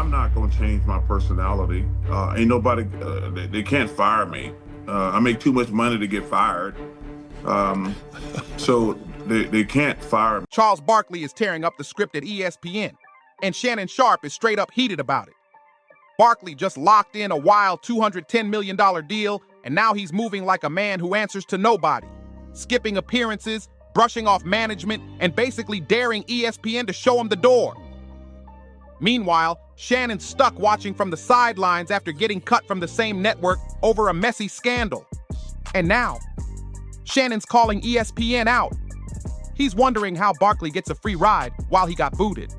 I'm not going to change my personality. Ain't nobody, they can't fire me. I make too much money to get fired. So they can't fire me. Charles Barkley is tearing up the script at ESPN, and Shannon Sharpe is straight up heated about it. Barkley just locked in a wild $210 million deal, and now he's moving like a man who answers to nobody, skipping appearances, brushing off management, and basically daring ESPN to show him the door. Meanwhile, Shannon's stuck watching from the sidelines after getting cut from the same network over a messy scandal. And now, Shannon's calling ESPN out. He's wondering how Barkley gets a free ride while he got booted.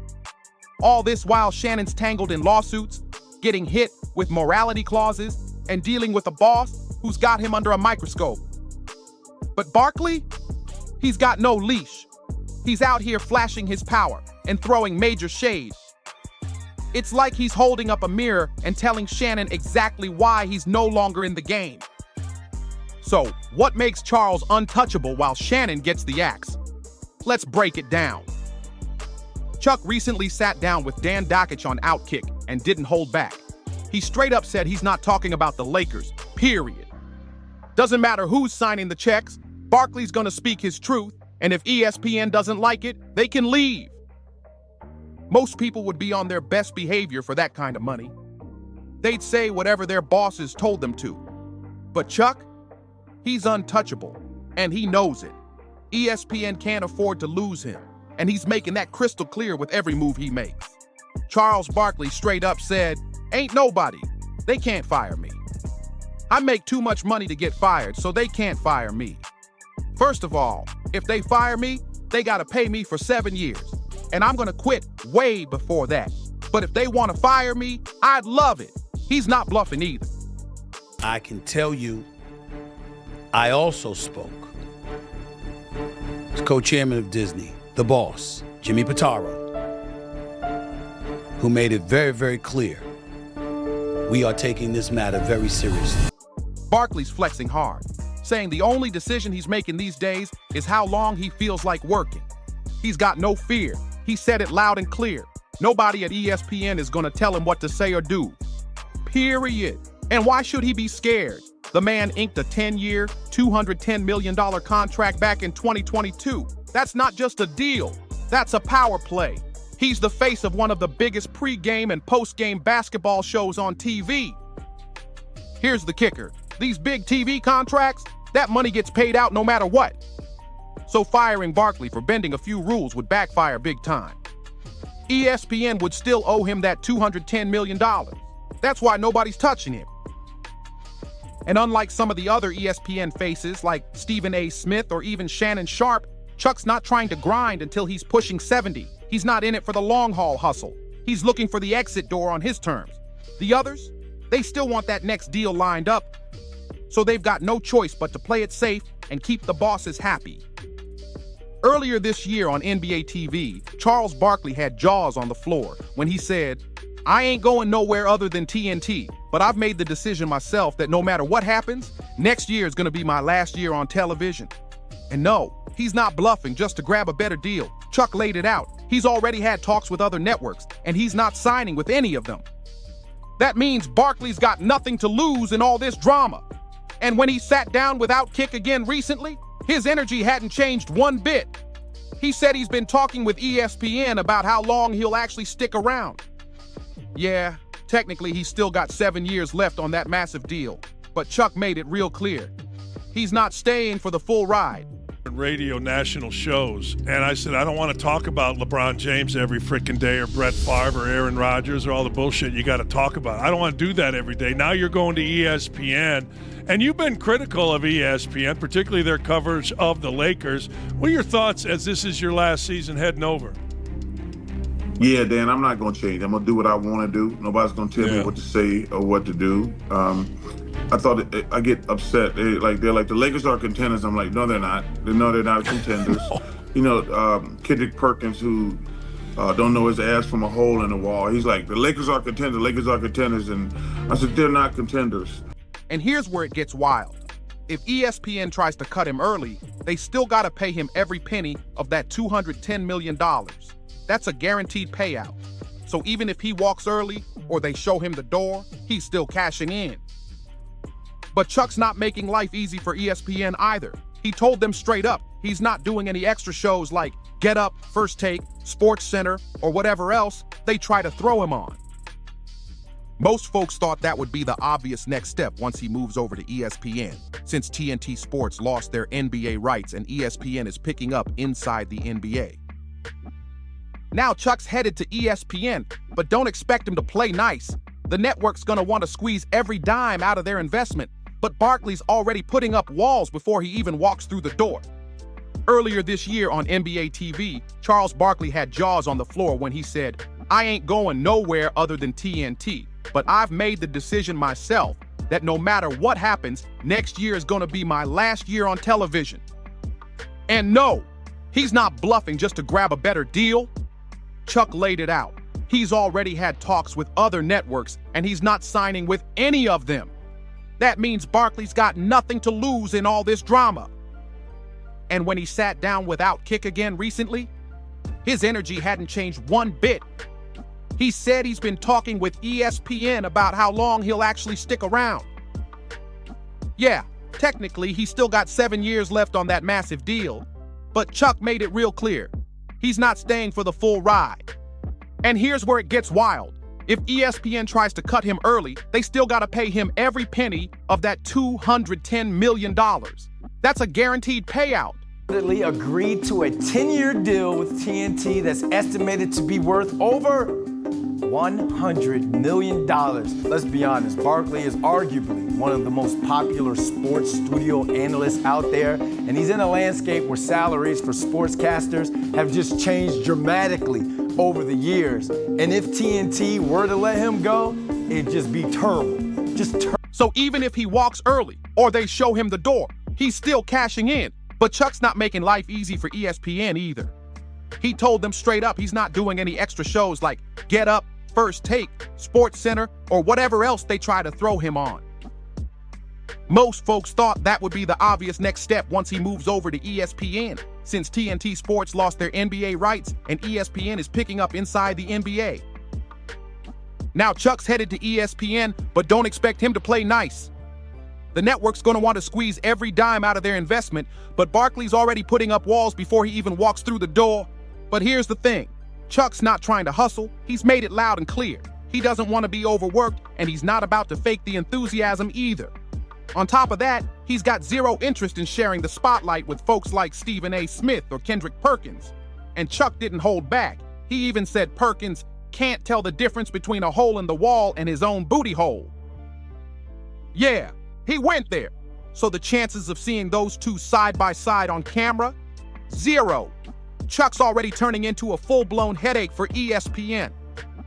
All this while Shannon's tangled in lawsuits, getting hit with morality clauses, and dealing with a boss who's got him under a microscope. But Barkley? He's got no leash. He's out here flashing his power and throwing major shade. It's like he's holding up a mirror and telling Shannon exactly why he's no longer in the game. So, what makes Charles untouchable while Shannon gets the axe? Let's break it down. Chuck recently sat down with Dan Dakich on Outkick and didn't hold back. He straight up said he's not talking about the Lakers, period. Doesn't matter who's signing the checks, Barkley's gonna speak his truth, and if ESPN doesn't like it, they can leave. Most people would be on their best behavior for that kind of money. They'd say whatever their bosses told them to. But Chuck? He's untouchable, and he knows it. ESPN can't afford to lose him, and he's making that crystal clear with every move he makes. Charles Barkley straight up said, "Ain't nobody. They can't fire me. I make too much money to get fired, so they can't fire me. First of all, if they fire me, they gotta pay me for 7 years, and I'm gonna quit way before that. But if they wanna fire me, I'd love it." He's not bluffing either. I can tell you, I also spoke as co-chairman of Disney, the boss, Jimmy Pitaro, who made it very, very clear we are taking this matter very seriously. Barkley's flexing hard, saying the only decision he's making these days is how long he feels like working. He's got no fear. He said it loud and clear. Nobody at ESPN is gonna tell him what to say or do. Period. And why should he be scared? The man inked a 10-year, $210 million contract back in 2022. That's not just a deal. That's a power play. He's the face of one of the biggest pre-game and post-game basketball shows on TV. Here's the kicker. These big TV contracts, that money gets paid out no matter what. So firing Barkley for bending a few rules would backfire big time. ESPN would still owe him that $210 million. That's why nobody's touching him. And unlike some of the other ESPN faces like Stephen A. Smith or even Shannon Sharpe, Chuck's not trying to grind until he's pushing 70. He's not in it for the long-haul hustle. He's looking for the exit door on his terms. The others, they still want that next deal lined up, so they've got no choice but to play it safe and keep the bosses happy. Earlier this year on NBA TV, Charles Barkley had jaws on the floor when he said, "I ain't going nowhere other than TNT, but I've made the decision myself that no matter what happens, next year is going to be my last year on television." And no, he's not bluffing just to grab a better deal. Chuck laid it out. He's already had talks with other networks, and he's not signing with any of them. That means Barkley's got nothing to lose in all this drama. And when he sat down with Outkick again recently, his energy hadn't changed one bit. He said he's been talking with ESPN about how long he'll actually stick around. Yeah, technically he's still got 7 years left on that massive deal, but Chuck made it real clear. He's not staying for the full ride. Radio national shows, and I said I don't want to talk about LeBron James every freaking day or Brett Favre or Aaron Rodgers or all the bullshit you got to talk about. I don't want to do that every day. Now you're going to ESPN, and you've been critical of ESPN, particularly their coverage of the Lakers. What are your thoughts as this is your last season heading over? Yeah, Dan, I'm not going to change. I'm going to do what I want to do. Nobody's going to tell me what to say or what to do. I thought I get upset. They're like the Lakers are contenders. I'm like, no, they're not. No, they're not contenders. You know, Kendrick Perkins, who don't know his ass from a hole in the wall. He's like, the Lakers are contenders. Lakers are contenders, and I said, they're not contenders. And here's where it gets wild. If ESPN tries to cut him early, they still got to pay him every penny of that $210 million. That's a guaranteed payout. So even if he walks early or they show him the door, he's still cashing in. But Chuck's not making life easy for ESPN either. He told them straight up he's not doing any extra shows like Get Up, First Take, Sports Center, or whatever else they try to throw him on. Most folks thought that would be the obvious next step once he moves over to ESPN, since TNT Sports lost their NBA rights and ESPN is picking up inside the NBA. Now Chuck's headed to ESPN, but don't expect him to play nice. The network's gonna want to squeeze every dime out of their investment, but Barkley's already putting up walls before he even walks through the door. Earlier this year on NBA TV, Charles Barkley had jaws on the floor when he said, "I ain't going nowhere other than TNT, but I've made the decision myself that no matter what happens, next year is gonna be my last year on television." And no, he's not bluffing just to grab a better deal. Chuck laid it out. He's already had talks with other networks, and he's not signing with any of them. That means Barkley's got nothing to lose in all this drama. And when he sat down with Outkick again recently, his energy hadn't changed one bit. He said he's been talking with ESPN about how long he'll actually stick around. Yeah, technically he's still got 7 years left on that massive deal, but Chuck made it real clear. He's not staying for the full ride. And here's where it gets wild. If ESPN tries to cut him early, they still gotta pay him every penny of that $210 million. That's a guaranteed payout. Agreed to a 10-year deal with TNT that's estimated to be worth over $100 million. Let's be honest, Barkley is arguably one of the most popular sports studio analysts out there, and he's in a landscape where salaries for sportscasters have just changed dramatically over the years. And if TNT were to let him go, it'd just be terrible. So even if he walks early or they show him the door, he's still cashing in. But Chuck's not making life easy for ESPN either. He told them straight up he's not doing any extra shows like Get Up, First Take, Sports Center, or whatever else they try to throw him on. Most folks thought that would be the obvious next step once he moves over to ESPN, since TNT Sports lost their NBA rights and ESPN is picking up inside the NBA. Now Chuck's headed to ESPN, but don't expect him to play nice. The network's gonna want to squeeze every dime out of their investment, but Barkley's already putting up walls before he even walks through the door. But here's the thing. Chuck's not trying to hustle. He's made it loud and clear. He doesn't want to be overworked, and he's not about to fake the enthusiasm either. On top of that, he's got zero interest in sharing the spotlight with folks like Stephen A. Smith or Kendrick Perkins. And Chuck didn't hold back. He even said Perkins can't tell the difference between a hole in the wall and his own booty hole. Yeah, he went there. So the chances of seeing those two side by side on camera? Zero. Chuck's already turning into a full-blown headache for ESPN.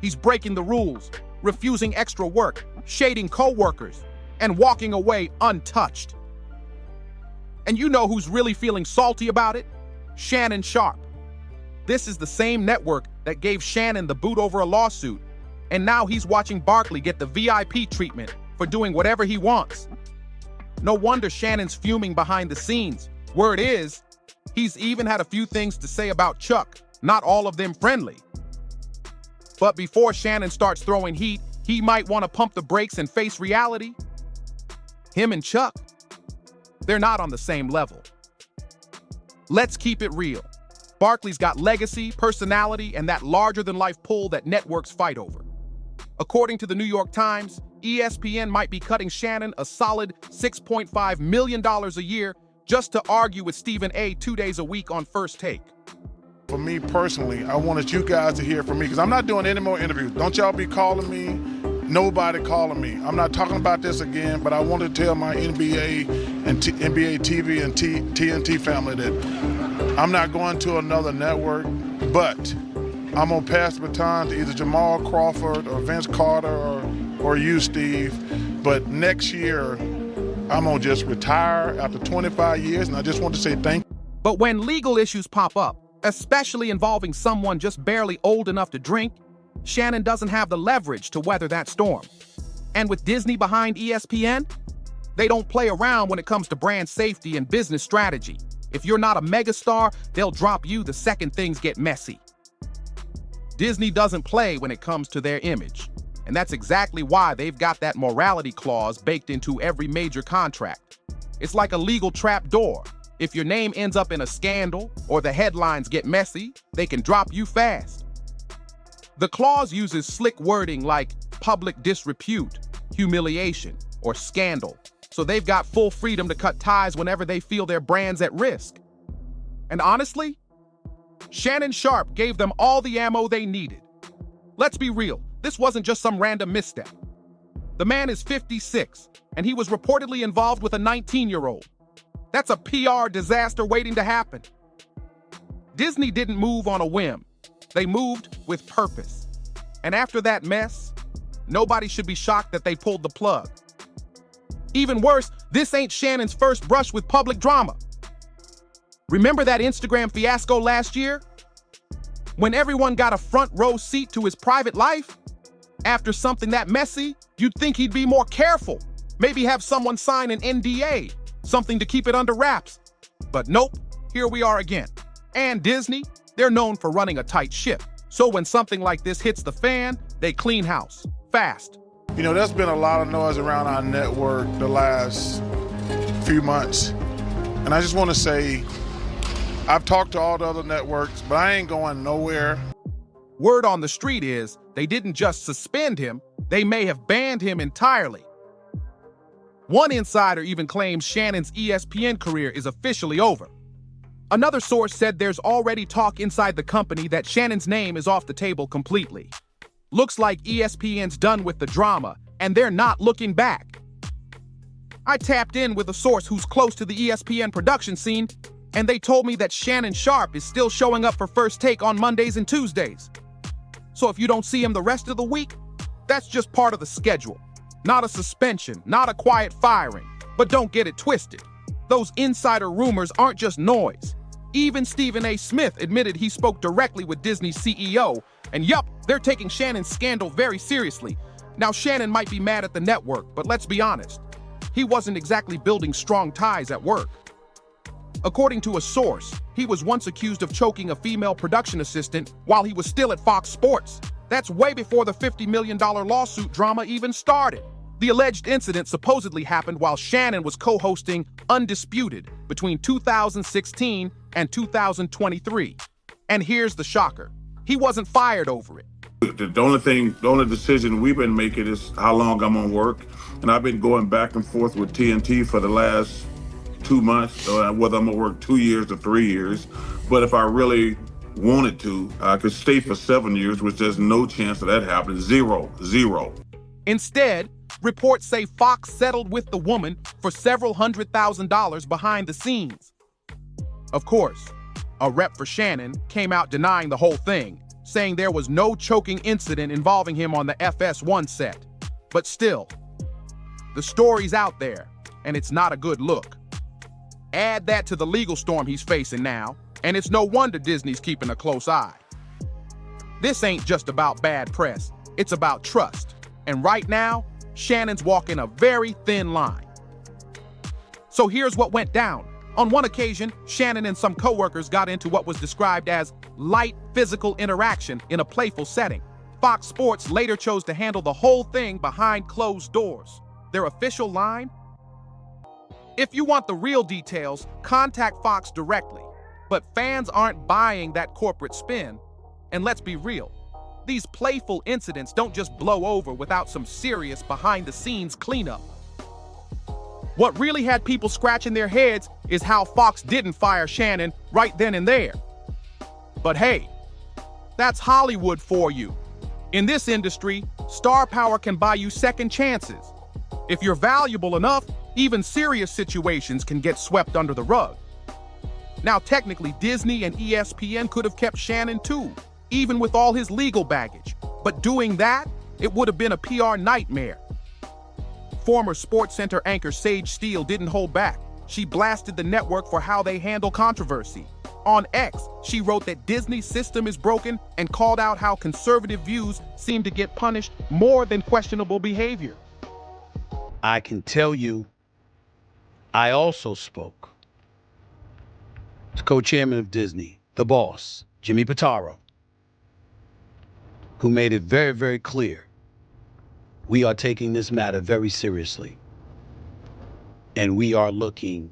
He's breaking the rules, refusing extra work, shading co-workers, and walking away untouched. And you know who's really feeling salty about it? Shannon Sharpe. This is the same network that gave Shannon the boot over a lawsuit, and now he's watching Barkley get the VIP treatment for doing whatever he wants. No wonder Shannon's fuming behind the scenes. Word is, he's even had a few things to say about Chuck, not all of them friendly. But before Shannon starts throwing heat, he might want to pump the brakes and face reality. Him and Chuck, they're not on the same level. Let's keep it real. Barkley's got legacy, personality, and that larger-than-life pull that networks fight over. According to the New York Times, ESPN might be cutting Shannon a solid $6.5 million a year just to argue with Stephen A. 2 days a week on First Take. For me personally, I wanted you guys to hear from me because I'm not doing any more interviews. Don't y'all be calling me. Nobody calling me. I'm not talking about this again, but I want to tell my NBA and NBA TV and TNT family that I'm not going to another network, but I'm going to pass the baton to either Jamal Crawford or Vince Carter or you, Steve. But next year, I'm going to just retire after 25 years, and I just want to say thank you. But when legal issues pop up, especially involving someone just barely old enough to drink, Shannon doesn't have the leverage to weather that storm. And with Disney behind ESPN, they don't play around when it comes to brand safety and business strategy. If you're not a megastar, they'll drop you the second things get messy. Disney doesn't play when it comes to their image. And that's exactly why they've got that morality clause baked into every major contract. It's like a legal trap door. If your name ends up in a scandal or the headlines get messy, they can drop you fast. The clause uses slick wording like public disrepute, humiliation, or scandal, so they've got full freedom to cut ties whenever they feel their brand's at risk. And honestly, Shannon Sharpe gave them all the ammo they needed. Let's be real, this wasn't just some random misstep. The man is 56, and he was reportedly involved with a 19-year-old. That's a PR disaster waiting to happen. Disney didn't move on a whim. They moved with purpose. And after that mess, nobody should be shocked that they pulled the plug. Even worse, this ain't Shannon's first brush with public drama. Remember that Instagram fiasco last year? When everyone got a front row seat to his private life? After something that messy, you'd think he'd be more careful. Maybe have someone sign an NDA, something to keep it under wraps. But nope, here we are again. And Disney, they're known for running a tight ship. So when something like this hits the fan, they clean house, fast. You know, there's been a lot of noise around our network the last few months. And I just want to say, I've talked to all the other networks, but I ain't going nowhere. Word on the street is they didn't just suspend him, they may have banned him entirely. One insider even claims Shannon's ESPN career is officially over. Another source said there's already talk inside the company that Shannon's name is off the table completely. Looks like ESPN's done with the drama, and they're not looking back. I tapped in with a source who's close to the ESPN production scene, and they told me that Shannon Sharpe is still showing up for First Take on Mondays and Tuesdays. So if you don't see him the rest of the week, that's just part of the schedule. Not a suspension, not a quiet firing. But don't get it twisted. Those insider rumors aren't just noise. Even Stephen A. Smith admitted he spoke directly with Disney's CEO, and yup, they're taking Shannon's scandal very seriously. Now, Shannon might be mad at the network, but let's be honest. He wasn't exactly building strong ties at work. According to a source, he was once accused of choking a female production assistant while he was still at Fox Sports. That's way before the $50 million lawsuit drama even started. The alleged incident supposedly happened while Shannon was co-hosting Undisputed between 2016 and 2023. And here's the shocker. He wasn't fired over it. The only decision we've been making is how long I'm on work. And I've been going back and forth with TNT for the last 2 months, whether I'm gonna work 2 years or 3 years. But if I really wanted to, I could stay for 7 years, which there's no chance of that happening. Zero. Instead, reports say Fox settled with the woman for several $100,000 behind the scenes. Of course, a rep for Shannon came out denying the whole thing, saying there was no choking incident involving him on the FS1 set. But still, the story's out there, and it's not a good look. Add that to the legal storm he's facing now, and it's no wonder Disney's keeping a close eye. This ain't just about bad press, it's about trust. And right now, Shannon's walking a very thin line. So here's what went down. On one occasion, Shannon and some coworkers got into what was described as light physical interaction in a playful setting. Fox Sports later chose to handle the whole thing behind closed doors. Their official line? If you want the real details, contact Fox directly. But fans aren't buying that corporate spin. And let's be real, these playful incidents don't just blow over without some serious behind-the-scenes cleanup. What really had people scratching their heads is how Fox didn't fire Shannon right then and there. But hey, that's Hollywood for you. In this industry, star power can buy you second chances. If you're valuable enough, even serious situations can get swept under the rug. Now, technically, Disney and ESPN could have kept Shannon too, even with all his legal baggage. But doing that, it would have been a PR nightmare. Former SportsCenter anchor Sage Steele didn't hold back. She blasted the network for how they handle controversy. On X, she wrote that Disney's system is broken and called out how conservative views seem to get punished more than questionable behavior. I can tell you, I also spoke to co-chairman of Disney, the boss, Jimmy Pitaro. who made it very, very clear we are taking this matter very seriously. And we are looking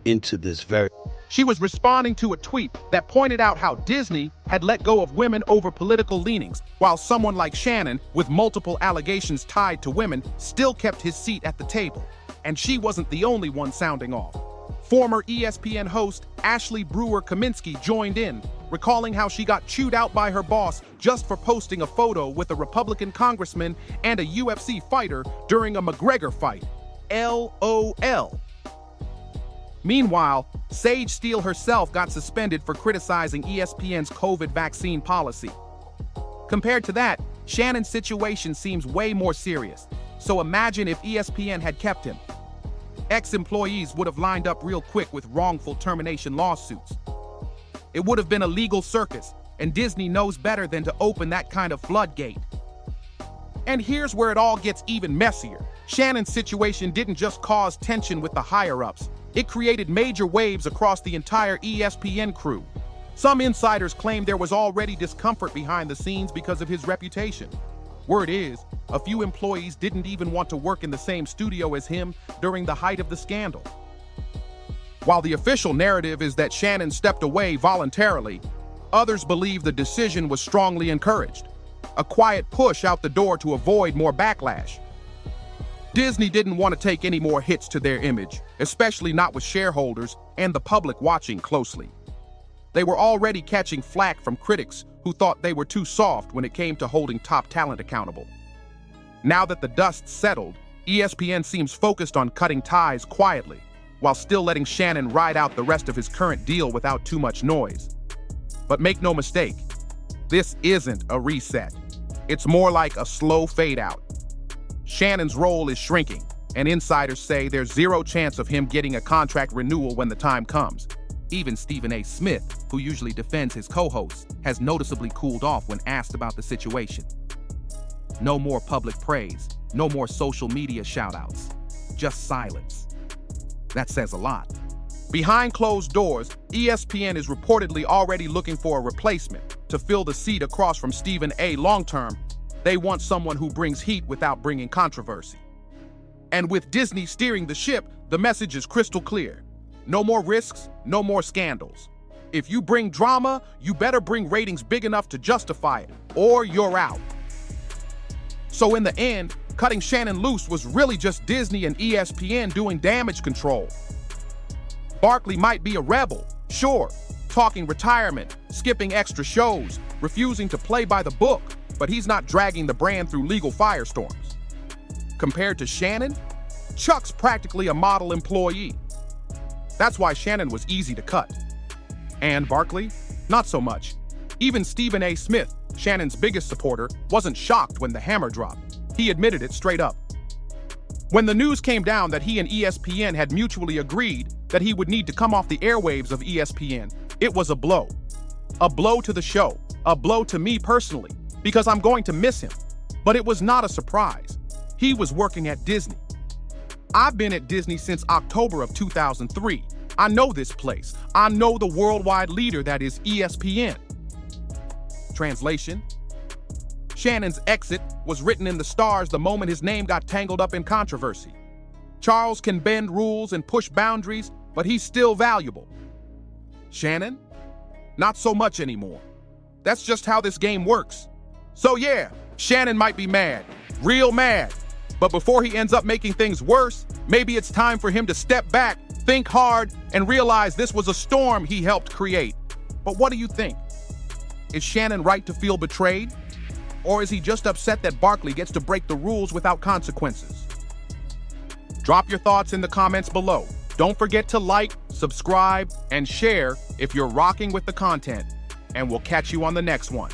into this very... She was responding to a tweet that pointed out how Disney had let go of women over political leanings, while someone like Shannon, with multiple allegations tied to women, still kept his seat at the table. And she wasn't the only one sounding off. Former ESPN host Ashley Brewer-Kaminsky joined in, recalling how she got chewed out by her boss just for posting a photo with a Republican congressman and a UFC fighter during a McGregor fight. LOL. Meanwhile, Sage Steele herself got suspended for criticizing ESPN's COVID vaccine policy. Compared to that, Shannon's situation seems way more serious. So imagine if ESPN had kept him. Ex-employees would have lined up real quick with wrongful termination lawsuits. It would have been a legal circus, and Disney knows better than to open that kind of floodgate. And here's where it all gets even messier. Shannon's situation didn't just cause tension with the higher-ups. It created major waves across the entire ESPN crew. Some insiders claim there was already discomfort behind the scenes because of his reputation. Word is, a few employees didn't even want to work in the same studio as him during the height of the scandal. While the official narrative is that Shannon stepped away voluntarily, others believe the decision was strongly encouraged. A quiet push out the door to avoid more backlash. Disney didn't want to take any more hits to their image, especially not with shareholders and the public watching closely. They were already catching flack from critics who thought they were too soft when it came to holding top talent accountable. Now that the dust settled, ESPN seems focused on cutting ties quietly, while still letting Shannon ride out the rest of his current deal without too much noise. But make no mistake, this isn't a reset. It's more like a slow fade out. Shannon's role is shrinking, and insiders say there's zero chance of him getting a contract renewal when the time comes. Even Stephen A. Smith, who usually defends his co-hosts, has noticeably cooled off when asked about the situation. No more public praise, no more social media shout-outs, just silence. That says a lot. Behind closed doors, ESPN is reportedly already looking for a replacement to fill the seat across from Stephen A. long-term. They want someone who brings heat without bringing controversy. And with Disney steering the ship, the message is crystal clear. No more risks, no more scandals. If you bring drama, you better bring ratings big enough to justify it, or you're out. So in the end, cutting Shannon loose was really just Disney and ESPN doing damage control. Barkley might be a rebel, sure, talking retirement, skipping extra shows, refusing to play by the book, but he's not dragging the brand through legal firestorms. Compared to Shannon, Chuck's practically a model employee. That's why Shannon was easy to cut. And Barkley? Not so much. Even Stephen A. Smith, Shannon's biggest supporter, wasn't shocked when the hammer dropped. He admitted it straight up. When the news came down that he and ESPN had mutually agreed that he would need to come off the airwaves of ESPN, it was a blow. A blow to the show, a blow to me personally, because I'm going to miss him. But it was not a surprise. He was working at Disney. I've been at Disney since October of 2003. I know this place. I know the worldwide leader that is ESPN. Translation: Shannon's exit was written in the stars the moment his name got tangled up in controversy. Charles can bend rules and push boundaries, but he's still valuable. Shannon? Not so much anymore. That's just how this game works. So yeah, Shannon might be mad, real mad. But before he ends up making things worse, maybe it's time for him to step back, think hard, and realize this was a storm he helped create. But what do you think? Is Shannon right to feel betrayed? Or is he just upset that Barkley gets to break the rules without consequences? Drop your thoughts in the comments below. Don't forget to like, subscribe, and share if you're rocking with the content. And we'll catch you on the next one.